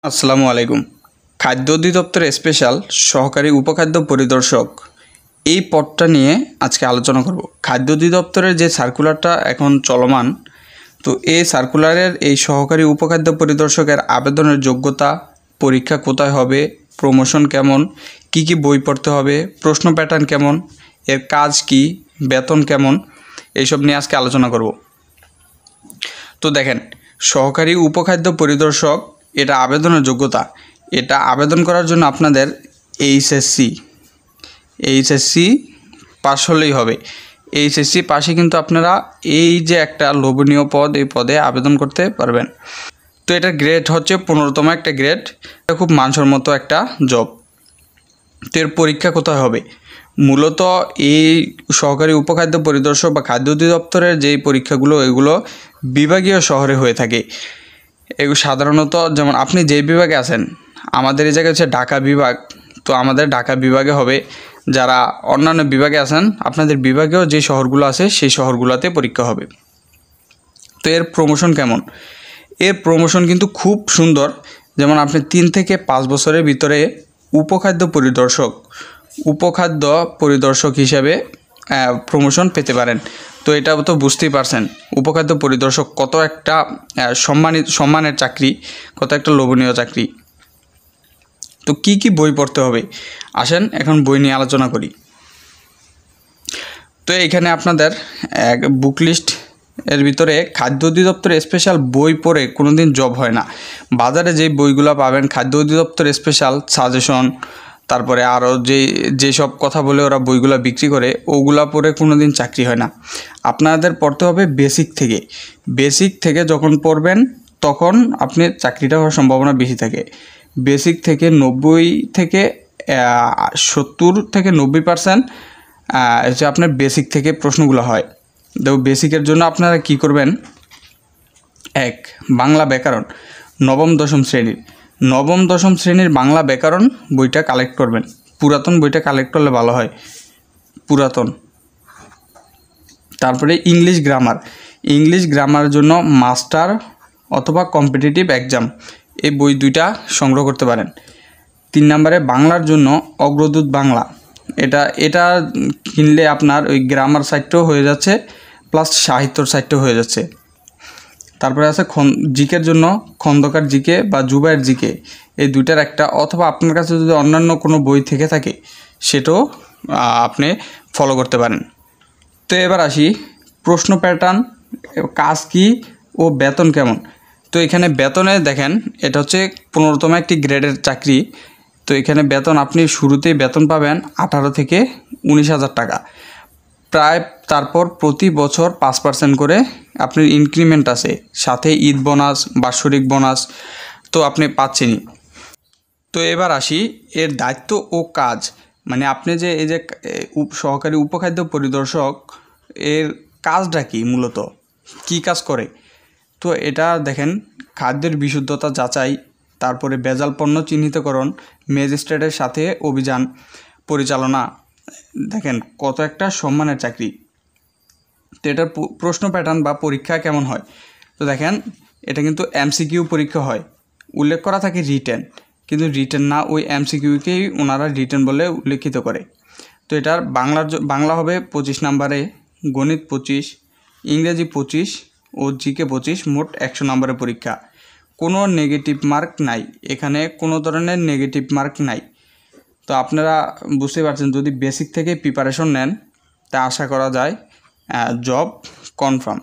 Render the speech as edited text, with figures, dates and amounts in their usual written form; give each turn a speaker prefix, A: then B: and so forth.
A: আসসালামু আলাইকুম। খাদ্য অধিদপ্তরের স্পেশাল সহকারী উপখাদ্য পরিদর্শক এই পদটা নিয়ে আজকে আলোচনা করব। খাদ্য অধিদপ্তরের যে সার্কুলারটা এখন চলমান, তো এই সার্কুলারের এই সহকারী উপখাদ্য পরিদর্শকের আবেদনের যোগ্যতা, পরীক্ষা কোথায় হবে, প্রমোশন কেমন, কি কি বই পড়তে হবে, প্রশ্ন প্যাটার্ন কেমন, এর কাজ কি, বেতন কেমন, এইসব নিয়ে আজকে আলোচনা করব। তো দেখেন, সহকারী উপখাদ্য পরিদর্শক এটা আবেদনের যোগ্যতা, এটা আবেদন করার জন্য আপনাদের এইচএসসি পাস হলেই হবে। এইচএসসি পাশে কিন্তু আপনারা এই যে একটা লোভনীয় পদ, এই পদে আবেদন করতে পারবেন। তো এটার গ্রেড হচ্ছে 15তম একটা গ্রেড। এটা খুব মানসম্মত একটা জব। তো এর পরীক্ষা কোথায় হবে? মূলত এই সহকারী উপখাদ্য পরিদর্শক বা খাদ্য অধিদপ্তরের যেই পরীক্ষাগুলো, এগুলো বিভাগীয় শহরে হয়ে থাকে। এগুলো সাধারণত, যেমন আপনি যেই বিভাগে আছেন, আমাদের এই জায়গায় হচ্ছে ঢাকা বিভাগ, তো আমাদের ঢাকা বিভাগে হবে। যারা অন্যান্য বিভাগে আছেন, আপনাদের বিভাগেও যে শহরগুলো আছে সেই শহরগুলোতে পরীক্ষা হবে। তো এর প্রমোশন কেমন? এর প্রমোশন কিন্তু খুব সুন্দর। যেমন আপনি 3 থেকে 5 বছরের ভিতরে উপখাদ্য পরিদর্শক হিসাবে প্রমোশন পেতে পারেন। তো এটা তো বুঝতেই পারছেন উপখাদ্য পরিদর্শক কত একটা সম্মানের চাকরি, কত একটা লোভনীয় চাকরি। তো কি কি বই পড়তে হবে, আসেন এখন বই নিয়ে আলোচনা করি। তো এখানে আপনাদের এক বুক লিস্ট এর ভিতরে খাদ্য অধিদপ্তর স্পেশাল বই পড়ে কোনো দিন জব হয় না। বাজারে যেই বইগুলো পাবেন খাদ্য অধিদপ্তর স্পেশাল সাজেশন, তারপরে আরও যেসব কথা বলে ওরা বইগুলো বিক্রি করে, ওগুলা পড়ে কোনো দিন চাকরি হয় না। আপনাদের পড়তে হবে বেসিক থেকে যখন পড়বেন তখন আপনি চাকরিটা হওয়ার সম্ভাবনা বেশি থাকে। বেসিক থেকে 90 থেকে 70 থেকে 90% যে আপনার বেসিক থেকে প্রশ্নগুলো হয়। তো বেসিকের জন্য আপনারা কি করবেন? এক, বাংলা ব্যাকরণ, নবম দশম শ্রেণীর বাংলা ব্যাকরণ বইটা কালেক্ট করবেন। পুরাতন বইটা কালেক্ট করলে ভালো হয়, পুরাতন। তারপরে ইংলিশ গ্রামারের জন্য মাস্টার অথবা কম্পিটিটিভ এক্সাম, এই বই দুইটা সংগ্রহ করতে পারেন। 3 নম্বরে বাংলার জন্য অগ্রদূত বাংলা, এটা কিনলে আপনার ওই গ্রামার সাইডটাও হয়ে যাচ্ছে, প্লাস সাহিত্যর সাইডটাও হয়ে যাচ্ছে। তারপরে আছে জিকের জন্য খন্দকার জিকে বা জুবাইর জিকে, এই দুইটার একটা, অথবা আপনার কাছে যদি অন্যান্য কোনো বই থেকে থাকে সেটাও আপনি ফলো করতে পারেন। তো এবার আসি প্রশ্ন প্যাটার্ন, কাজ কি ও বেতন কেমন। তো এখানে বেতনে দেখেন, এটা হচ্ছে 15তম একটি গ্রেডের চাকরি। তো এখানে বেতন আপনি শুরুতেই বেতন পাবেন 18 থেকে 19,000 টাকা প্রায়। তারপর প্রতি বছর 5% করে আপনার ইনক্রিমেন্ট আছে, সাথে ঈদ বোনাস, বাৎসরিক বোনাস তো আপনি পাচ্ছেনই। তো এবার আসি এর দায়িত্ব ও কাজ, মানে আপনি যে এই যে সহকারী উপখাদ্য পরিদর্শক, এর কাজটা কি, মূলত কি কাজ করে। তো এটা দেখেন, খাদ্যের বিশুদ্ধতা যাচাই, তারপরে ভেজাল পণ্য চিহ্নিতকরণ, ম্যাজিস্ট্রেটের সাথে অভিযান পরিচালনা। দেখেন কত একটা সম্মানের চাকরি। তো এটার প্রশ্ন প্যাটার্ন বা পরীক্ষা কেমন হয়? তো দেখেন, এটা কিন্তু এমসিকিউ পরীক্ষা হয়, উল্লেখ করা থাকে রিটেন, কিন্তু রিটেন না, ওই এমসিকিউকেই ওনারা রিটেন বলে উল্লেখিত করে। তো এটার বাংলা হবে 25 নম্বরে, গণিত 25, ইংরেজি 25 ও জিকে 25, মোট 100 নম্বরের পরীক্ষা। কোনো নেগেটিভ মার্ক নাই, এখানে কোনো ধরনের নেগেটিভ মার্ক নাই। তো আপনারা বুঝতে পারছেন, যদি বেসিক থেকে প্রিপারেশন নেন তা আশা করা যায় জব কনফার্ম।